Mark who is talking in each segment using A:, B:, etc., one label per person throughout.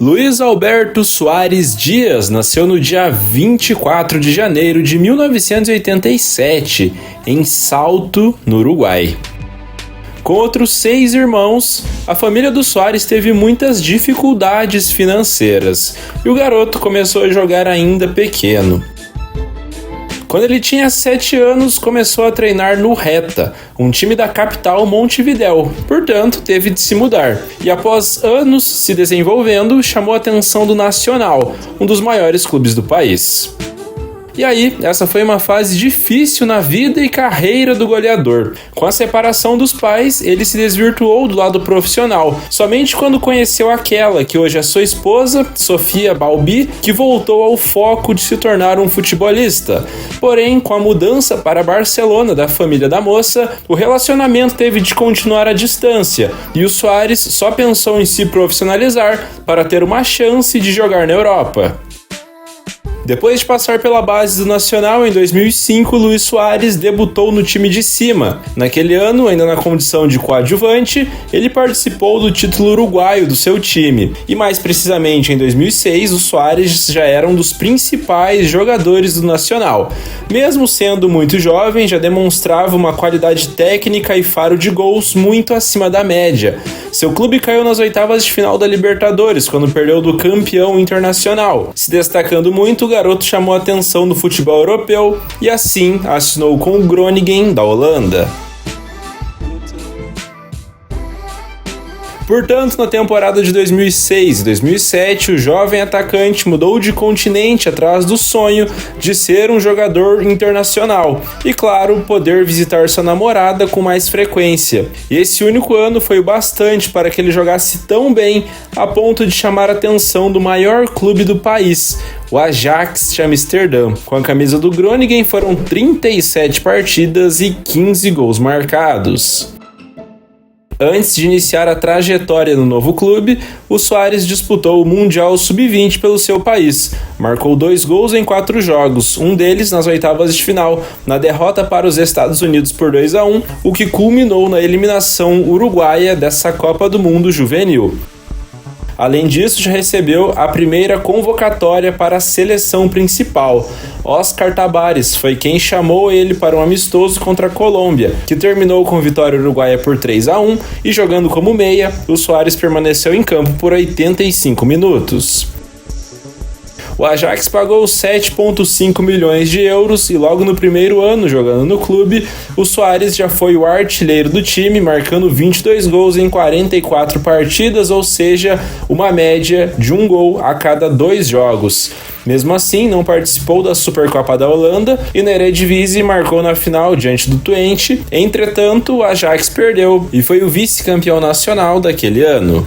A: Luiz Alberto Soares Dias nasceu no dia 24 de janeiro de 1987, em Salto, no Uruguai. Com outros 6 irmãos, a família dos Soares teve muitas dificuldades financeiras e o garoto começou a jogar ainda pequeno. Quando ele tinha 7 anos, começou a treinar no Reta, um time da capital Montevidéu, portanto teve de se mudar. E após anos se desenvolvendo, chamou a atenção do Nacional, um dos maiores clubes do país. E aí, essa foi uma fase difícil na vida e carreira do goleador. Com a separação dos pais, ele se desvirtuou do lado profissional, somente quando conheceu aquela que hoje é sua esposa, Sofia Balbi, que voltou ao foco de se tornar um futebolista. Porém, com a mudança para Barcelona da família da moça, o relacionamento teve de continuar à distância, e o Soares só pensou em se profissionalizar para ter uma chance de jogar na Europa. Depois de passar pela base do Nacional, em 2005, Luiz Soares debutou no time de cima. Naquele ano, ainda na condição de coadjuvante, ele participou do título uruguaio do seu time. E mais precisamente, em 2006, o Soares já era um dos principais jogadores do Nacional. Mesmo sendo muito jovem, já demonstrava uma qualidade técnica e faro de gols muito acima da média. Seu clube caiu nas oitavas de final da Libertadores, quando perdeu do campeão internacional. Se destacando muito, o garoto chamou a atenção do futebol europeu e assim assinou com o Groningen da Holanda. Portanto, na temporada de 2006 e 2007, o jovem atacante mudou de continente atrás do sonho de ser um jogador internacional e, claro, poder visitar sua namorada com mais frequência. E esse único ano foi o bastante para que ele jogasse tão bem a ponto de chamar a atenção do maior clube do país, o Ajax de Amsterdã. Com a camisa do Groningen foram 37 partidas e 15 gols marcados. Antes de iniciar a trajetória no novo clube, o Soares disputou o Mundial Sub-20 pelo seu país. Marcou 2 gols em 4 jogos, um deles nas oitavas de final, na derrota para os Estados Unidos por 2-1, o que culminou na eliminação uruguaia dessa Copa do Mundo Juvenil. Além disso, já recebeu a primeira convocatória para a seleção principal. Oscar Tabares foi quem chamou ele para um amistoso contra a Colômbia, que terminou com vitória uruguaia por 3-1, e jogando como meia, o Soares permaneceu em campo por 85 minutos. O Ajax pagou 7,5 milhões de euros e logo no primeiro ano jogando no clube, o Soares já foi o artilheiro do time, marcando 22 gols em 44 partidas, ou seja, uma média de 1 gol a cada 2 jogos. Mesmo assim, não participou da Supercopa da Holanda e na Eredivisie marcou na final diante do Twente. Entretanto, o Ajax perdeu e foi o vice-campeão nacional daquele ano.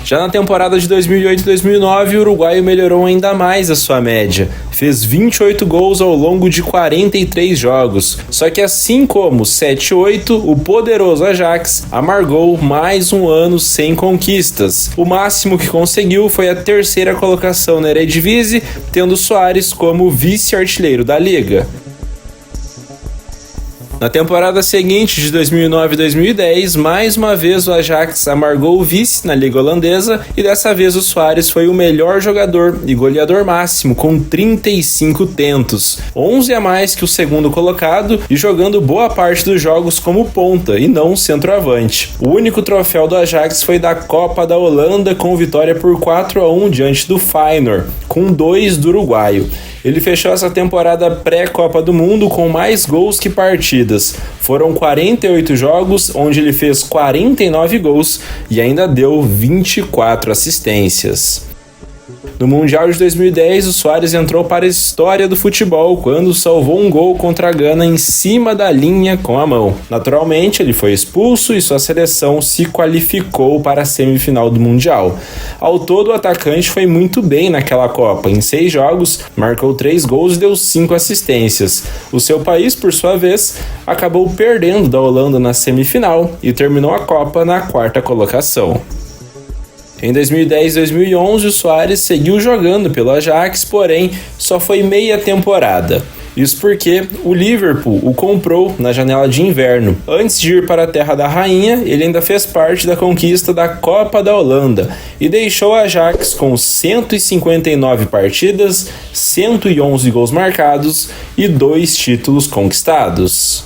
A: Já na temporada de 2008-2009, o uruguaio melhorou ainda mais a sua média. Fez 28 gols ao longo de 43 jogos. Só que assim como 7-8, o poderoso Ajax amargou mais um ano sem conquistas. O máximo que conseguiu foi a 3ª colocação na Eredivisie, tendo Soares como vice-artilheiro da liga. Na temporada seguinte, de 2009-2010, mais uma vez o Ajax amargou o vice na Liga Holandesa e dessa vez o Soares foi o melhor jogador e goleador máximo, com 35 tentos, 11 a mais que o segundo colocado e jogando boa parte dos jogos como ponta e não centroavante. O único troféu do Ajax foi da Copa da Holanda, com vitória por 4-1 diante do Feyenoord, com 2 do uruguaio. Ele fechou essa temporada pré-Copa do Mundo com mais gols que partidas. Foram 48 jogos, onde ele fez 49 gols e ainda deu 24 assistências. No Mundial de 2010, o Soares entrou para a história do futebol quando salvou um gol contra a Gana em cima da linha com a mão. Naturalmente, ele foi expulso e sua seleção se qualificou para a semifinal do Mundial. Ao todo, o atacante foi muito bem naquela Copa. Em 6 jogos, marcou 3 gols e deu 5 assistências. O seu país, por sua vez, acabou perdendo da Holanda na semifinal e terminou a Copa na 4ª colocação. Em 2010 e 2011, o Soares seguiu jogando pelo Ajax, porém só foi meia temporada. Isso porque o Liverpool o comprou na janela de inverno. Antes de ir para a Terra da Rainha, ele ainda fez parte da conquista da Copa da Holanda e deixou a Ajax com 159 partidas, 111 gols marcados e 2 títulos conquistados.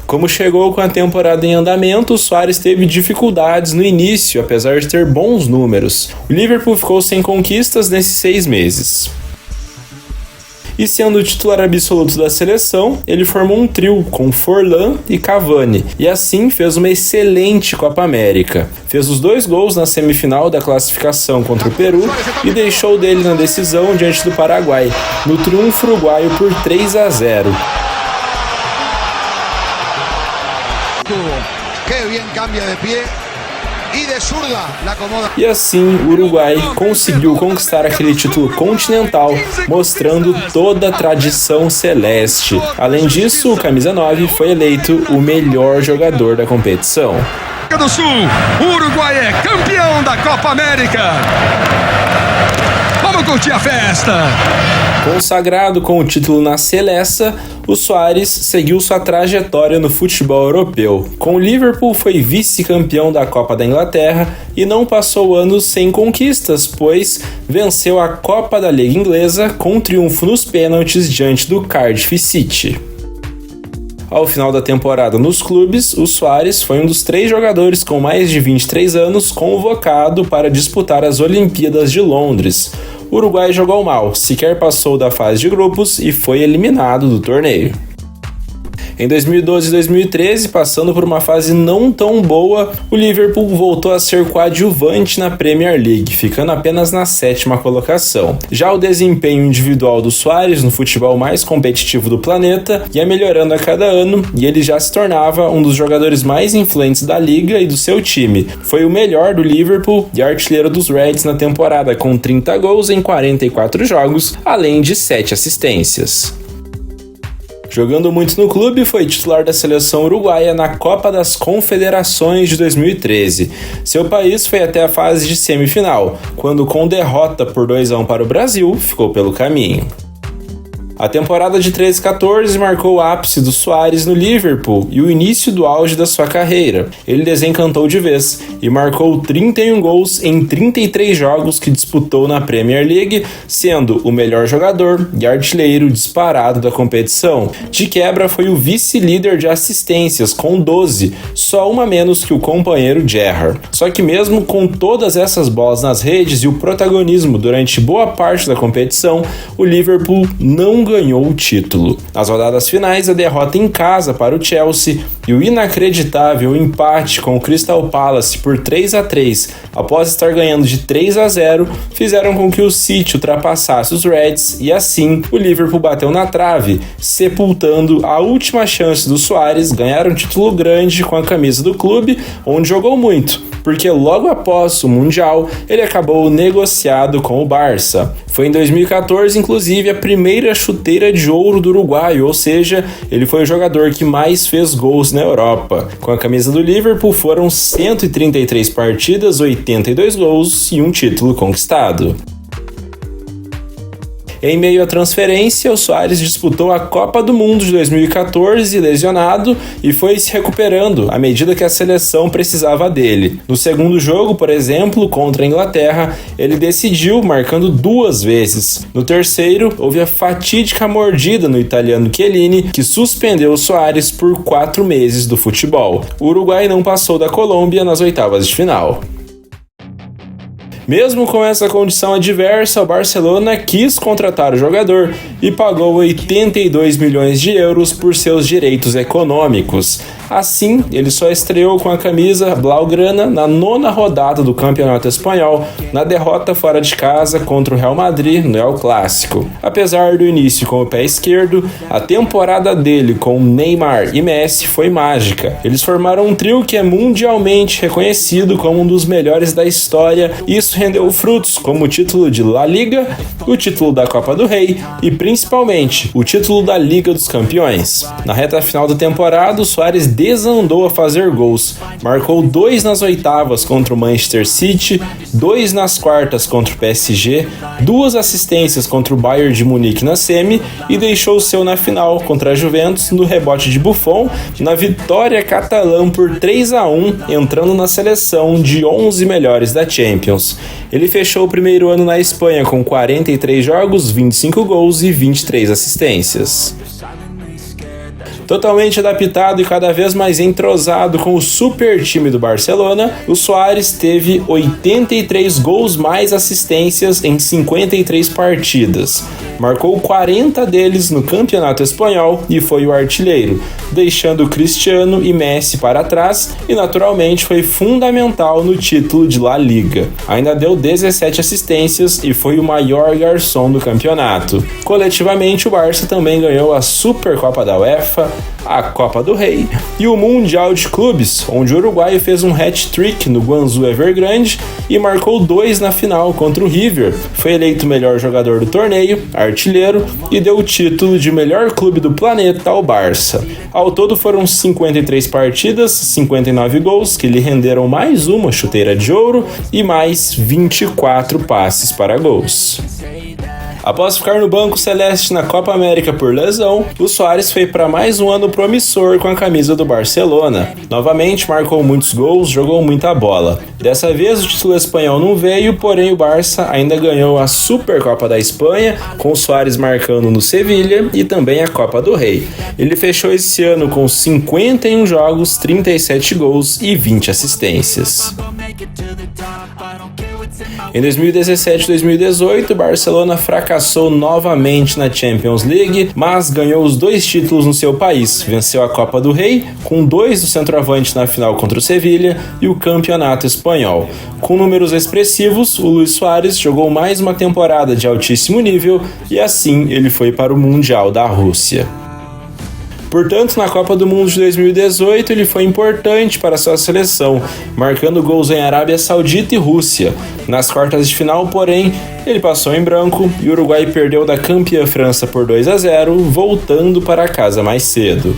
A: Como chegou com a temporada em andamento, o Suárez teve dificuldades no início, apesar de ter bons números. O Liverpool ficou sem conquistas nesses 6 meses. E sendo o titular absoluto da seleção, ele formou um trio com Forlan e Cavani, e assim fez uma excelente Copa América. Fez os 2 gols na semifinal da classificação contra o Peru e deixou dele na decisão diante do Paraguai, no triunfo uruguaio por 3-0. E assim, o Uruguai conseguiu conquistar aquele título continental, mostrando toda a tradição celeste. Além disso, o camisa 9 foi eleito o melhor jogador da competição.
B: Do Sul, o Uruguai é campeão da Copa América. Vamos curtir a festa!
A: Consagrado com o título na Seleção, o Suárez seguiu sua trajetória no futebol europeu. Com o Liverpool foi vice-campeão da Copa da Inglaterra e não passou anos sem conquistas, pois venceu a Copa da Liga Inglesa com um triunfo nos pênaltis diante do Cardiff City. Ao final da temporada nos clubes, o Suárez foi um dos 3 jogadores com mais de 23 anos convocado para disputar as Olimpíadas de Londres. O Uruguai jogou mal, sequer passou da fase de grupos e foi eliminado do torneio. Em 2012 e 2013, passando por uma fase não tão boa, o Liverpool voltou a ser coadjuvante na Premier League, ficando apenas na 7ª colocação. Já o desempenho individual do Suárez no futebol mais competitivo do planeta ia melhorando a cada ano e ele já se tornava um dos jogadores mais influentes da liga e do seu time. Foi o melhor do Liverpool e artilheiro dos Reds na temporada, com 30 gols em 44 jogos, além de 7 assistências. Jogando muito no clube, foi titular da seleção uruguaia na Copa das Confederações de 2013. Seu país foi até a fase de semifinal, quando com derrota por 2-1 para o Brasil, ficou pelo caminho. A temporada de 13-14 marcou o ápice do Suárez no Liverpool e o início do auge da sua carreira. Ele desencantou de vez e marcou 31 gols em 33 jogos que disputou na Premier League, sendo o melhor jogador e artilheiro disparado da competição. De quebra, foi o vice-líder de assistências, com 12, só uma menos que o companheiro Gerrard. Só que mesmo com todas essas bolas nas redes e o protagonismo durante boa parte da competição, o Liverpool não ganhou o título. Nas rodadas finais, a derrota em casa para o Chelsea e o inacreditável empate com o Crystal Palace por 3-3, após estar ganhando de 3-0, fizeram com que o City ultrapassasse os Reds e assim o Liverpool bateu na trave, sepultando a última chance do Suárez ganhar um título grande com a camisa do clube, onde jogou muito, porque logo após o Mundial ele acabou negociado com o Barça. Foi em 2014, inclusive, a primeira chuteira de ouro do Uruguai, ou seja, ele foi o jogador que mais fez gols na Europa. Com a camisa do Liverpool foram 133 partidas, 82 gols e um título conquistado. Em meio à transferência, o Suárez disputou a Copa do Mundo de 2014 lesionado e foi se recuperando à medida que a seleção precisava dele. No segundo jogo, por exemplo, contra a Inglaterra, ele decidiu, marcando 2 vezes. No terceiro, houve a fatídica mordida no italiano Chiellini, que suspendeu o Suárez por 4 meses do futebol. O Uruguai não passou da Colômbia nas oitavas de final. Mesmo com essa condição adversa, o Barcelona quis contratar o jogador e pagou 82 milhões de euros por seus direitos econômicos. Assim, ele só estreou com a camisa blaugrana na 9ª rodada do Campeonato Espanhol, na derrota fora de casa contra o Real Madrid no El Clásico. Apesar do início com o pé esquerdo, a temporada dele com Neymar e Messi foi mágica. Eles formaram um trio que é mundialmente reconhecido como um dos melhores da história, e isso rendeu frutos, como o título de La Liga, o título da Copa do Rei e, principalmente, o título da Liga dos Campeões. Na reta final da temporada, o Suárez desandou a fazer gols. Marcou 2 nas oitavas contra o Manchester City, 2 nas quartas contra o PSG, 2 assistências contra o Bayern de Munique na semi e deixou o seu na final contra a Juventus no rebote de Buffon, na vitória catalã por 3-1, entrando na seleção de 11 melhores da Champions. Ele fechou o primeiro ano na Espanha com 43 jogos, 25 gols e 23 assistências. Totalmente adaptado e cada vez mais entrosado com o super time do Barcelona, o Suárez teve 83 gols mais assistências em 53 partidas. Marcou 40 deles no Campeonato Espanhol e foi o artilheiro, deixando Cristiano e Messi para trás e naturalmente foi fundamental no título de La Liga. Ainda deu 17 assistências e foi o maior garçom do campeonato. Coletivamente, o Barça também ganhou a Supercopa da UEFA, a Copa do Rei e o Mundial de Clubes, onde o uruguaio fez um hat-trick no Guangzhou Evergrande e marcou 2 na final contra o River. Foi eleito o melhor jogador do torneio, artilheiro e deu o título de melhor clube do planeta ao Barça. Ao todo foram 53 partidas, 59 gols, que lhe renderam mais uma chuteira de ouro e mais 24 passes para gols. Após ficar no banco celeste na Copa América por lesão, o Suárez foi para mais um ano promissor com a camisa do Barcelona. Novamente marcou muitos gols, jogou muita bola. Dessa vez o título espanhol não veio, porém o Barça ainda ganhou a Supercopa da Espanha, com o Suárez marcando no Sevilha e também a Copa do Rei. Ele fechou esse ano com 51 jogos, 37 gols e 20 assistências. Em 2017 e 2018, o Barcelona fracassou novamente na Champions League, mas ganhou os 2 títulos no seu país. Venceu a Copa do Rei, com 2 do centroavante na final contra o Sevilha, e o Campeonato Espanhol. Com números expressivos, o Luis Suárez jogou mais uma temporada de altíssimo nível e assim ele foi para o Mundial da Rússia. Portanto, na Copa do Mundo de 2018, ele foi importante para sua seleção, marcando gols em Arábia Saudita e Rússia. Nas quartas de final, porém, ele passou em branco e o Uruguai perdeu da campeã França por 2-0, voltando para casa mais cedo.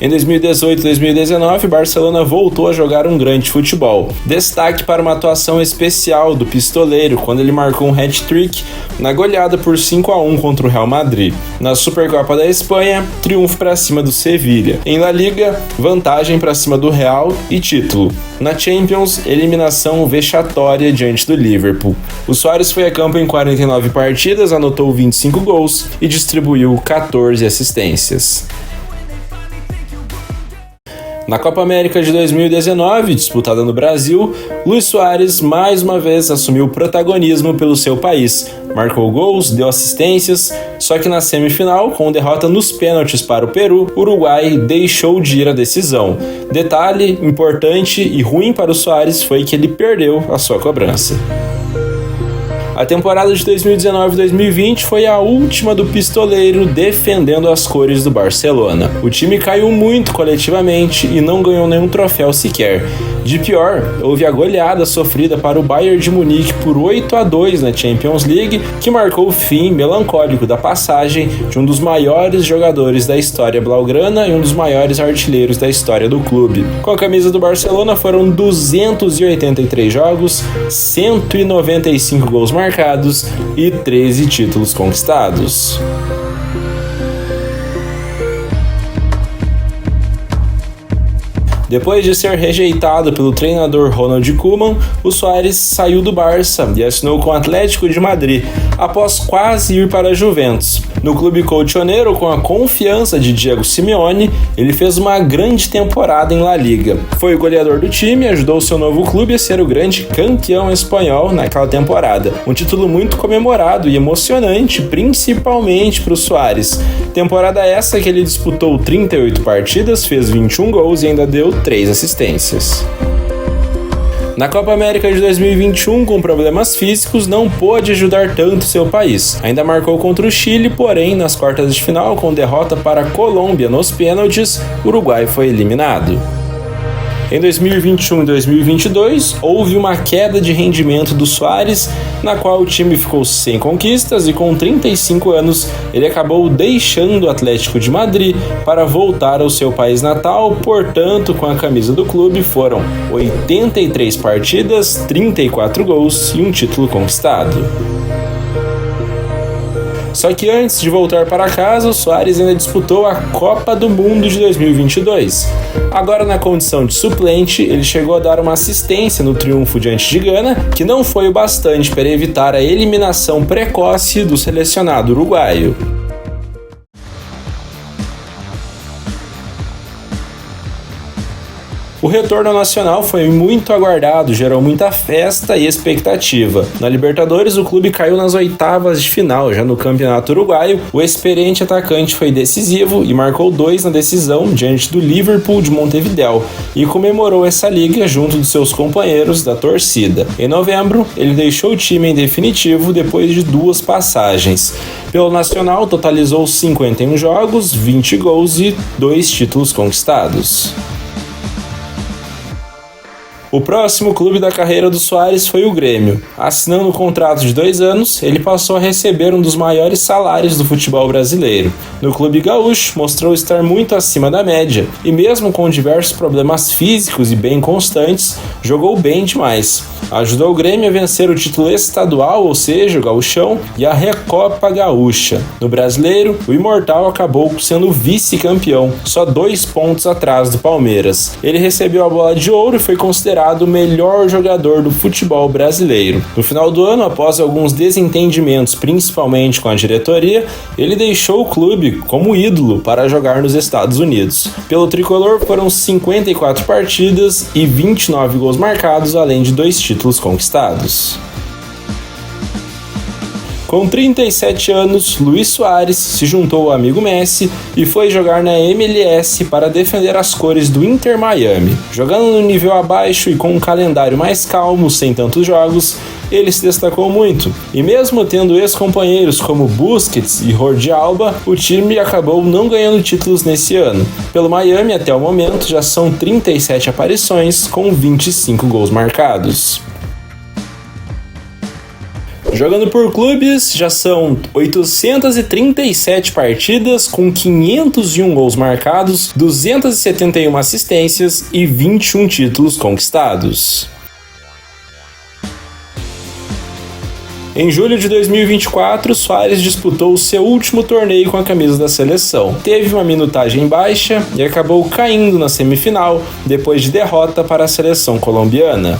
A: Em 2018 e 2019, Barcelona voltou a jogar um grande futebol. Destaque para uma atuação especial do pistoleiro, quando ele marcou um hat-trick na goleada por 5-1 contra o Real Madrid. Na Supercopa da Espanha, triunfo para cima do Sevilha. Em La Liga, vantagem para cima do Real e título. Na Champions, eliminação vexatória diante do Liverpool. O Suárez foi a campo em 49 partidas, anotou 25 gols e distribuiu 14 assistências. Na Copa América de 2019, disputada no Brasil, Luis Suárez mais uma vez assumiu o protagonismo pelo seu país. Marcou gols, deu assistências, só que na semifinal, com derrota nos pênaltis para o Peru, o Uruguai deixou de ir à decisão. Detalhe importante e ruim para o Suárez foi que ele perdeu a sua cobrança. A temporada de 2019-2020 foi a última do pistoleiro defendendo as cores do Barcelona. O time caiu muito coletivamente e não ganhou nenhum troféu sequer. De pior, houve a goleada sofrida para o Bayern de Munique por 8-2 na Champions League, que marcou o fim melancólico da passagem de um dos maiores jogadores da história blaugrana e um dos maiores artilheiros da história do clube. Com a camisa do Barcelona foram 283 jogos, 195 gols marcados e 13 títulos conquistados. Depois de ser rejeitado pelo treinador Ronald Koeman, o Suárez saiu do Barça e assinou com o Atlético de Madrid, após quase ir para a Juventus. No clube colchoneiro, com a confiança de Diego Simeone, ele fez uma grande temporada em La Liga. Foi o goleador do time e ajudou seu novo clube a ser o grande campeão espanhol naquela temporada. Um título muito comemorado e emocionante, principalmente para o Suárez. Temporada essa que ele disputou 38 partidas, fez 21 gols e ainda deu 3 assistências. Na Copa América de 2021, com problemas físicos, não pôde ajudar tanto seu país. Ainda marcou contra o Chile, porém, nas quartas de final, com derrota para a Colômbia nos pênaltis, o Uruguai foi eliminado. Em 2021 e 2022, houve uma queda de rendimento do Suárez, na qual o time ficou sem conquistas e com 35 anos ele acabou deixando o Atlético de Madrid para voltar ao seu país natal, portanto, com a camisa do clube foram 83 partidas, 34 gols e um título conquistado. Só que antes de voltar para casa, o Suárez ainda disputou a Copa do Mundo de 2022. Agora, na condição de suplente, ele chegou a dar uma assistência no triunfo diante de Gana, que não foi o bastante para evitar a eliminação precoce do selecionado uruguaio. O retorno ao Nacional foi muito aguardado, gerou muita festa e expectativa. Na Libertadores, o clube caiu nas oitavas de final, já no Campeonato Uruguaio. O experiente atacante foi decisivo e marcou 2 na decisão diante do Liverpool de Montevideo e comemorou essa liga junto de seus companheiros da torcida. Em novembro, ele deixou o time em definitivo depois de 2 passagens. Pelo Nacional, totalizou 51 jogos, 20 gols e 2 títulos conquistados. O próximo clube da carreira do Suárez foi o Grêmio. Assinando um contrato de 2 anos, ele passou a receber um dos maiores salários do futebol brasileiro. No clube gaúcho, mostrou estar muito acima da média e mesmo com diversos problemas físicos e bem constantes, jogou bem demais. Ajudou o Grêmio a vencer o título estadual, ou seja, o Gauchão, e a Recopa Gaúcha. No Brasileiro, o Imortal acabou sendo vice-campeão, só 2 pontos atrás do Palmeiras. Ele recebeu a Bola de Ouro e foi considerado o melhor jogador do futebol brasileiro. No final do ano, após alguns desentendimentos, principalmente com a diretoria, ele deixou o clube como ídolo para jogar nos Estados Unidos. Pelo tricolor foram 54 partidas e 29 gols marcados, além de 2 títulos conquistados. Com 37 anos, Luis Suárez se juntou ao amigo Messi e foi jogar na MLS para defender as cores do Inter Miami. Jogando no nível abaixo e com um calendário mais calmo, sem tantos jogos, ele se destacou muito. E mesmo tendo ex-companheiros como Busquets e Jordi Alba, o time acabou não ganhando títulos nesse ano. Pelo Miami, até o momento, já são 37 aparições com 25 gols marcados. Jogando por clubes, já são 837 partidas com 501 gols marcados, 271 assistências e 21 títulos conquistados. Em julho de 2024, Suárez disputou o seu último torneio com a camisa da seleção. Teve uma minutagem baixa e acabou caindo na semifinal, depois de derrota para a seleção colombiana.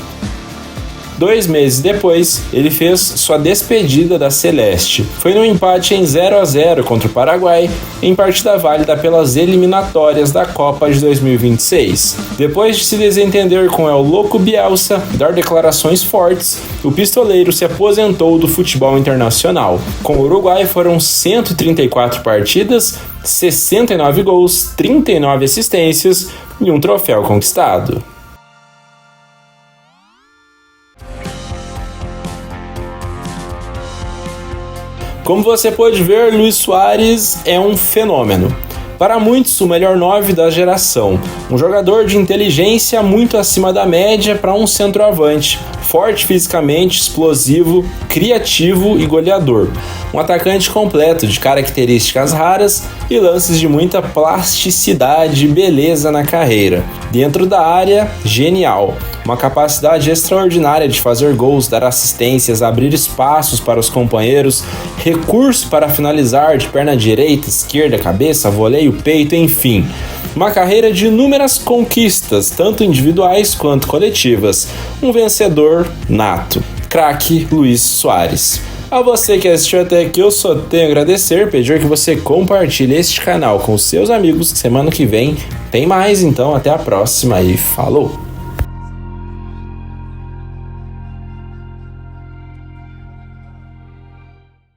A: 2 meses depois, ele fez sua despedida da Celeste. Foi num empate em 0-0 contra o Paraguai, em partida válida pelas eliminatórias da Copa de 2026. Depois de se desentender com El Loco Bielsa e dar declarações fortes, o pistoleiro se aposentou do futebol internacional. Com o Uruguai foram 134 partidas, 69 gols, 39 assistências e um troféu conquistado. Como você pode ver, Luis Suárez é um fenômeno. Para muitos, o melhor 9 da geração. Um jogador de inteligência muito acima da média para um centroavante. Forte fisicamente, explosivo, criativo e goleador. Um atacante completo, de características raras e lances de muita plasticidade e beleza na carreira. Dentro da área, genial. Uma capacidade extraordinária de fazer gols, dar assistências, abrir espaços para os companheiros, recurso para finalizar de perna direita, esquerda, cabeça, voleio, peito, enfim. Uma carreira de inúmeras conquistas, tanto individuais quanto coletivas. Um vencedor nato. Craque Luis Suárez. A você que assistiu até aqui, eu só tenho a agradecer, pedir que você compartilhe este canal com seus amigos, que semana que vem tem mais, então até a próxima e falou!